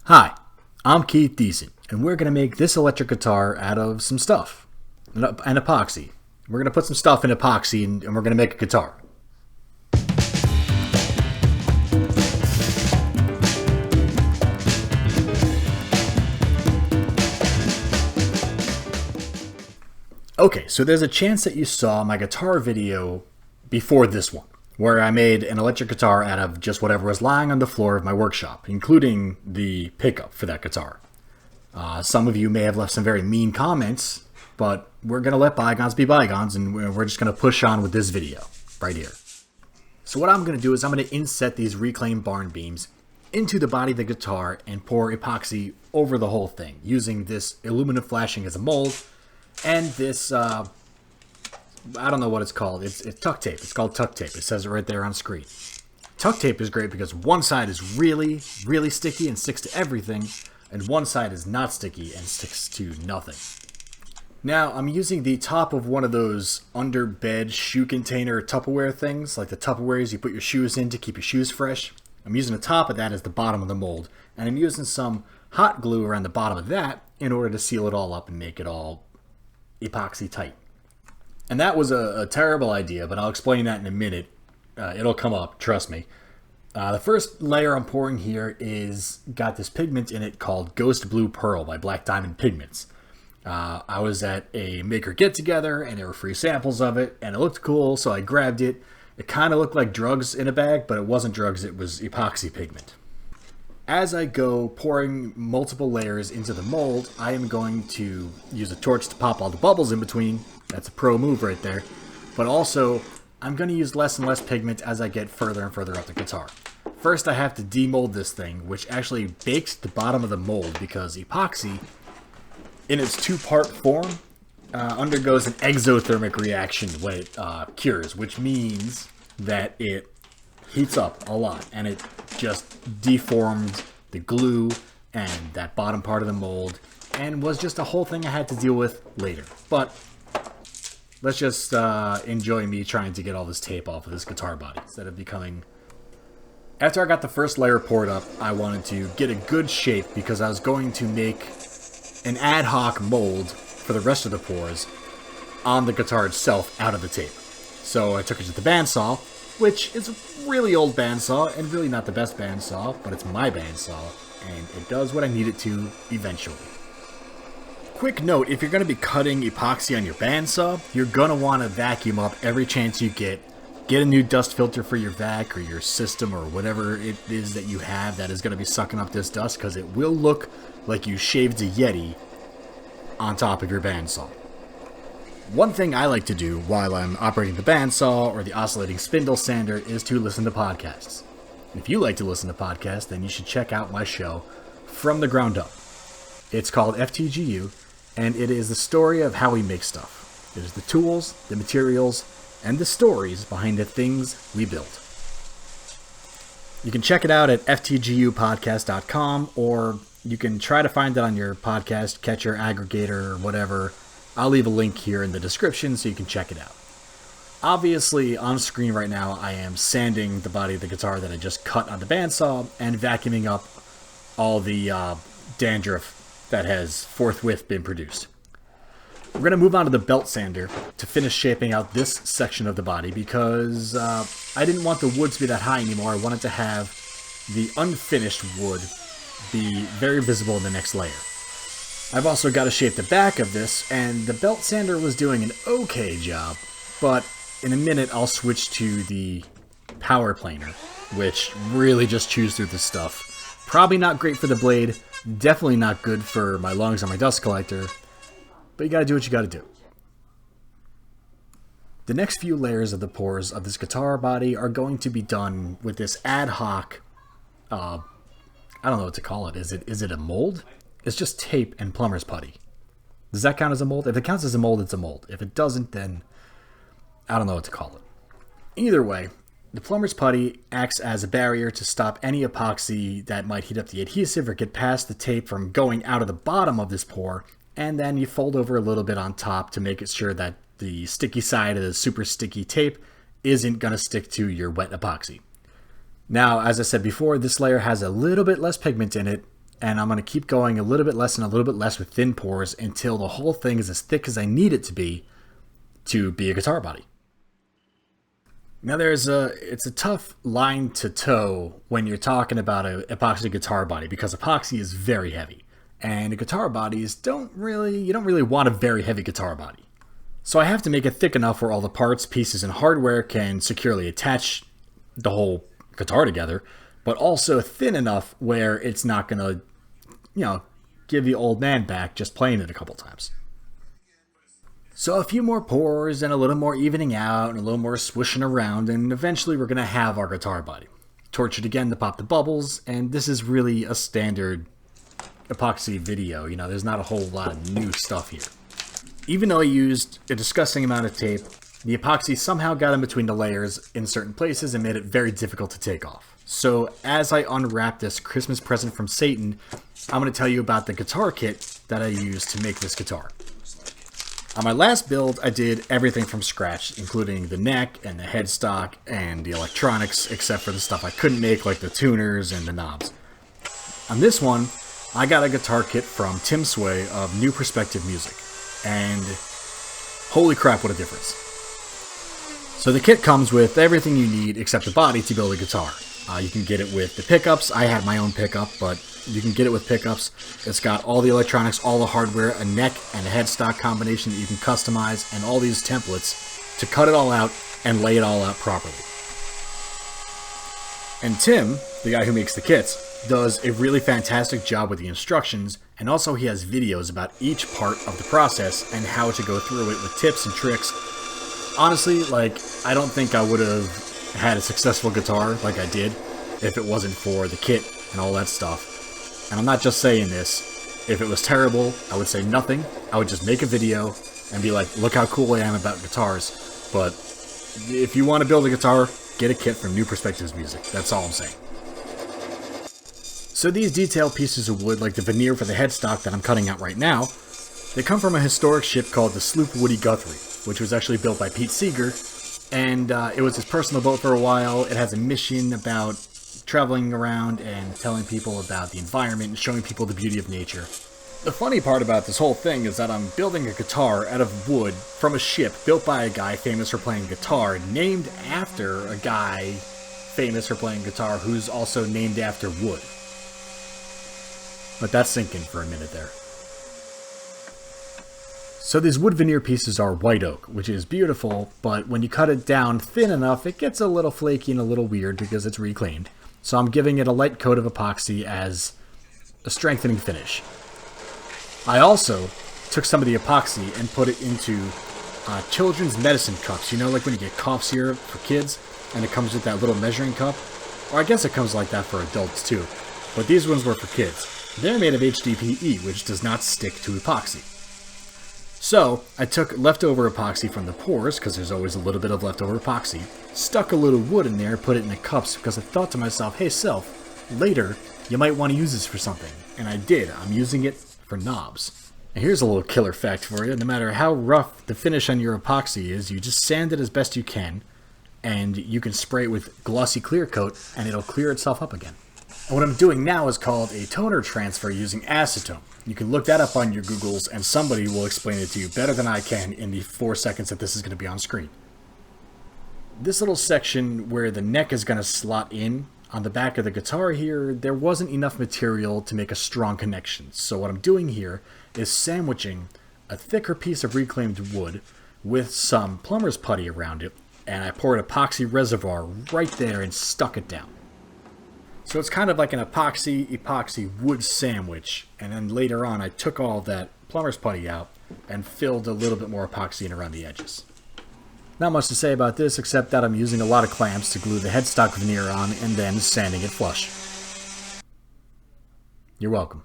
Hi, I'm Keith Decent, and we're going to make this electric guitar out of some stuff, an epoxy. We're going to put some stuff in epoxy, and we're going to make a guitar. Okay, so there's a chance that you saw my guitar video before this one, where I made an electric guitar out of just whatever was lying on the floor of my workshop, including the pickup for that guitar. Some of you may have left some very mean comments, but we're going to let bygones be bygones, and we're just going to push on with this video right here. So what I'm going to do is I'm going to inset these reclaimed barn beams into the body of the guitar and pour epoxy over the whole thing, using this aluminum flashing as a mold, and this I don't know what it's called. It's tuck tape. It's called tuck tape. It says it right there on screen. Tuck tape is great because one side is really, really sticky and sticks to everything, and one side is not sticky and sticks to nothing. Now, I'm using the top of one of those under bed shoe container Tupperware things, like the Tupperwares you put your shoes in to keep your shoes fresh. I'm using the top of that as the bottom of the mold, and I'm using some hot glue around the bottom of that in order to seal it all up and make it all epoxy tight. And that was a terrible idea, but I'll explain that in a minute. It'll come up, trust me. The first layer I'm pouring here is got this pigment in it called Ghost Blue Pearl by Black Diamond Pigments. I was at a maker get-together, and there were free samples of it, and it looked cool, so I grabbed it. It kind of looked like drugs in a bag, but it wasn't drugs, it was epoxy pigment. As I go pouring multiple layers into the mold, I am going to use a torch to pop all the bubbles in between. That's a pro move right there. But also, I'm going to use less and less pigment as I get further and further up the guitar. First, I have to demold this thing, which actually bakes the bottom of the mold because epoxy, in its two-part form, undergoes an exothermic reaction when it cures, which means that it heats up a lot, and it just deformed the glue and that bottom part of the mold, and was just a whole thing I had to deal with later. But let's just enjoy me trying to get all this tape off of this guitar body instead of becoming... After I got the first layer poured up, I wanted to get a good shape because I was going to make an ad hoc mold for the rest of the pours on the guitar itself out of the tape. So I took it to the bandsaw, which is a really old bandsaw and really not the best bandsaw, but it's my bandsaw, and it does what I need it to eventually. Quick note, if you're going to be cutting epoxy on your bandsaw, you're going to want to vacuum up every chance you get. Get a new dust filter for your vac or your system or whatever it is that you have that is going to be sucking up this dust, because it will look like you shaved a Yeti on top of your bandsaw. One thing I like to do while I'm operating the bandsaw or the oscillating spindle sander is to listen to podcasts. If you like to listen to podcasts, then you should check out my show, From the Ground Up. It's called FTGU, and it is the story of how we make stuff. It is the tools, the materials, and the stories behind the things we build. You can check it out at ftgupodcast.com, or you can try to find it on your podcast catcher, aggregator, or whatever. I'll leave a link here in the description so you can check it out. Obviously, on screen right now, I am sanding the body of the guitar that I just cut on the bandsaw and vacuuming up all the dandruff that has forthwith been produced. We're going to move on to the belt sander to finish shaping out this section of the body because I didn't want the wood to be that high anymore. I wanted to have the unfinished wood be very visible in the next layer. I've also got to shape the back of this, and the belt sander was doing an okay job, but in a minute I'll switch to the power planer, which really just chews through the stuff. Probably not great for the blade, definitely not good for my lungs or my dust collector, but you gotta do what you gotta do. The next few layers of the pours of this guitar body are going to be done with this ad hoc, I don't know what to call it. Is it a mold? It's just tape and plumber's putty. Does that count as a mold? If it counts as a mold, it's a mold. If it doesn't, then I don't know what to call it. Either way, the plumber's putty acts as a barrier to stop any epoxy that might heat up the adhesive or get past the tape from going out of the bottom of this pour, and then you fold over a little bit on top to make it sure that the sticky side of the super sticky tape isn't going to stick to your wet epoxy. Now, as I said before, this layer has a little bit less pigment in it, and I'm going to keep going a little bit less and a little bit less with thin pours until the whole thing is as thick as I need it to be a guitar body. Now it's a tough line to toe when you're talking about an epoxy guitar body, because epoxy is very heavy, and guitar bodies you don't really want a very heavy guitar body. So I have to make it thick enough where all the parts, pieces, and hardware can securely attach the whole guitar together, but also thin enough where it's not going to, give the old man back just playing it a couple times. So a few more pours and a little more evening out and a little more swishing around, and eventually we're going to have our guitar body. Torch it again to pop the bubbles, and this is really a standard epoxy video. There's not a whole lot of new stuff here. Even though I used a disgusting amount of tape, the epoxy somehow got in between the layers in certain places and made it very difficult to take off. So as I unwrap this Christmas present from Satan, I'm going to tell you about the guitar kit that I used to make this guitar. On my last build, I did everything from scratch, including the neck and the headstock and the electronics, except for the stuff I couldn't make, like the tuners and the knobs. On this one, I got a guitar kit from Tim Sway of New Perspective Music. And holy crap, what a difference. So the kit comes with everything you need except the body to build a guitar. You can get it with the pickups. I had my own pickup, but you can get it with pickups. It's got all the electronics, all the hardware, a neck and a headstock combination that you can customize, and all these templates to cut it all out and lay it all out properly. And Tim, the guy who makes the kits, does a really fantastic job with the instructions, and also he has videos about each part of the process and how to go through it with tips and tricks. Honestly, I don't think I would have had a successful guitar like I did if it wasn't for the kit and all that stuff. And I'm not just saying this. If it was terrible, I would say nothing. I would just make a video and be like, look how cool I am about guitars. But if you want to build a guitar, get a kit from New Perspectives Music. That's all I'm saying. So these detailed pieces of wood, like the veneer for the headstock that I'm cutting out right now, they come from a historic ship called the Sloop Woody Guthrie, which was actually built by Pete Seeger, and it was his personal boat for a while. It has a mission about traveling around and telling people about the environment and showing people the beauty of nature. The funny part about this whole thing is that I'm building a guitar out of wood from a ship built by a guy famous for playing guitar, named after a guy famous for playing guitar who's also named after wood. Let that sink in for a minute there. So these wood veneer pieces are white oak, which is beautiful, but when you cut it down thin enough, it gets a little flaky and a little weird because it's reclaimed. So I'm giving it a light coat of epoxy as a strengthening finish. I also took some of the epoxy and put it into children's medicine cups. Like when you get cough syrup for kids, and it comes with that little measuring cup? Or I guess it comes like that for adults too. But these ones were for kids. They're made of HDPE, which does not stick to epoxy. So, I took leftover epoxy from the pours, because there's always a little bit of leftover epoxy, stuck a little wood in there, put it in the cups, because I thought to myself, hey self, later, you might want to use this for something. And I did. I'm using it for knobs. And here's a little killer fact for you. No matter how rough the finish on your epoxy is, you just sand it as best you can, and you can spray it with glossy clear coat, and it'll clear itself up again. And what I'm doing now is called a toner transfer using acetone. You can look that up on your Googles, and somebody will explain it to you better than I can in the 4 seconds that this is going to be on screen. This little section where the neck is going to slot in on the back of the guitar here, there wasn't enough material to make a strong connection. So what I'm doing here is sandwiching a thicker piece of reclaimed wood with some plumber's putty around it, and I poured epoxy reservoir right there and stuck it down. So it's kind of like an epoxy wood sandwich, and then later on I took all that plumber's putty out and filled a little bit more epoxy in around the edges. Not much to say about this except that I'm using a lot of clamps to glue the headstock veneer on and then sanding it flush. You're welcome.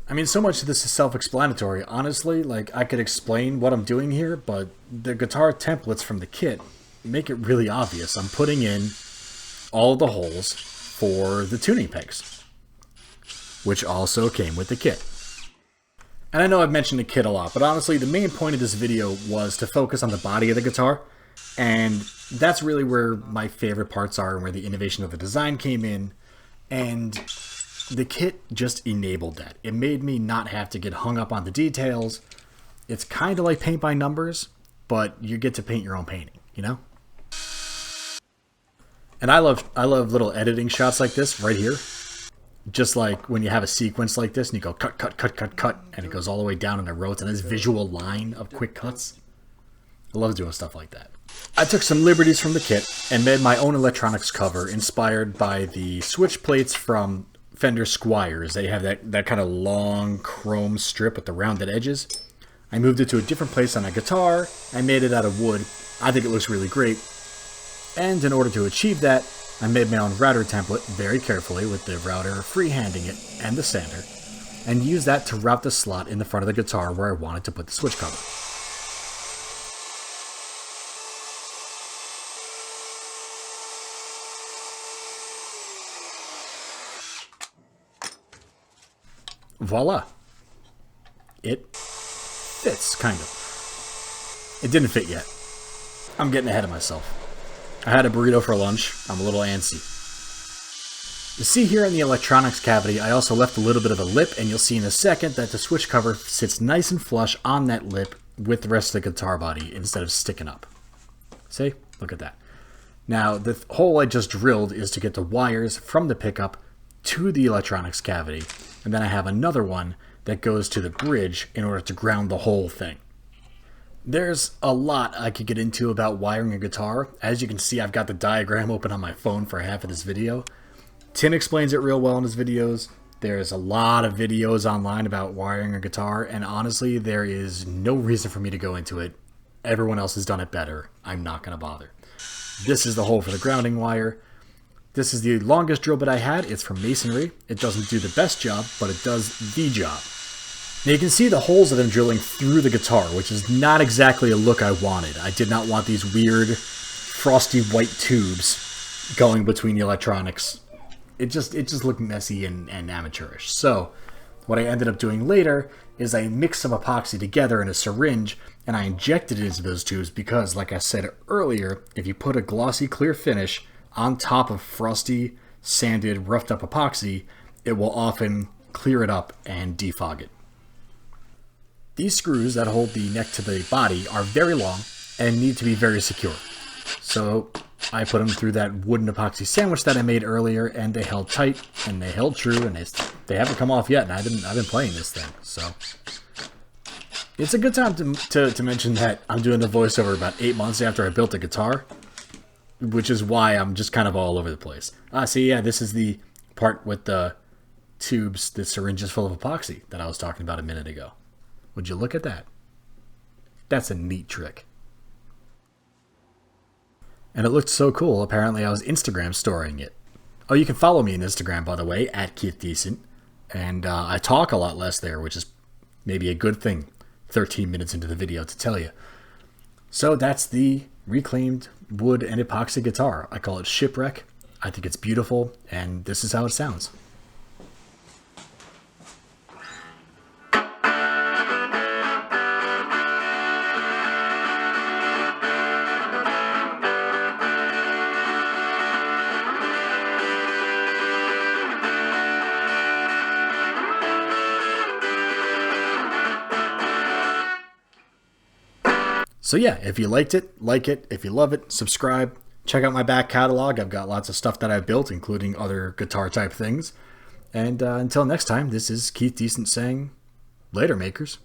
I mean, so much of this is self-explanatory. Honestly, I could explain what I'm doing here, but the guitar templates from the kit make it really obvious. I'm putting in all the holes for the tuning pegs, which also came with the kit. And I know I've mentioned the kit a lot, but honestly, the main point of this video was to focus on the body of the guitar, and that's really where my favorite parts are and where the innovation of the design came in. And The kit just enabled that. It made me not have to get hung up on the details. It's kind of like paint by numbers, but you get to paint your own painting, you know? And I love little editing shots like this right here. Just like when you have a sequence like this and you go cut, cut, cut, cut, cut, and it goes all the way down in a row to this visual line of quick cuts. I love doing stuff like that. I took some liberties from the kit and made my own electronics cover inspired by the switch plates from Fender Squiers. They have that kind of long chrome strip with the rounded edges. I moved it to a different place on a guitar. I made it out of wood. I think it looks really great. And in order to achieve that, I made my own router template very carefully with the router freehanding it and the sander, and used that to route the slot in the front of the guitar where I wanted to put the switch cover. Voila. It fits, kind of. It didn't fit yet. I'm getting ahead of myself. I had a burrito for lunch. I'm a little antsy. You see here in the electronics cavity, I also left a little bit of a lip, and you'll see in a second that the switch cover sits nice and flush on that lip with the rest of the guitar body instead of sticking up. See? Look at that. Now, the hole I just drilled is to get the wires from the pickup to the electronics cavity, and then I have another one that goes to the bridge in order to ground the whole thing. There's a lot I could get into about wiring a guitar. As you can see, I've got the diagram open on my phone for half of this video. Tim explains it real well in his videos. There's a lot of videos online about wiring a guitar, and honestly, there is no reason for me to go into it. Everyone else has done it better. I'm not going to bother. This is the hole for the grounding wire. This is the longest drill bit I had. It's from masonry. It doesn't do the best job, but it does the job. Now you can see the holes that I'm drilling through the guitar, which is not exactly a look I wanted. I did not want these weird frosty white tubes going between the electronics. It just looked messy and amateurish. So what I ended up doing later is I mixed some epoxy together in a syringe and I injected it into those tubes because, like I said earlier, if you put a glossy clear finish on top of frosty, sanded, roughed up epoxy, it will often clear it up and defog it. These screws that hold the neck to the body are very long and need to be very secure. So I put them through that wooden epoxy sandwich that I made earlier, and they held tight and they held true, and they haven't come off yet. And I've been playing this thing, so it's a good time to mention that I'm doing the voiceover about 8 months after I built the guitar, which is why I'm just kind of all over the place. See, yeah, this is the part with the tubes, the syringes full of epoxy that I was talking about a minute ago. Would you look at that? That's a neat trick. And it looked so cool, apparently I was Instagram storying it. Oh, you can follow me on Instagram, by the way, at KeithDecent. And I talk a lot less there, which is maybe a good thing 13 minutes into the video to tell you. So that's the reclaimed wood and epoxy guitar. I call it Shipwreck. I think it's beautiful, and this is how it sounds. So yeah, if you liked it, like it. If you love it, subscribe. Check out my back catalog. I've got lots of stuff that I've built, including other guitar type things. And until next time, this is Keith Decent saying, later, makers.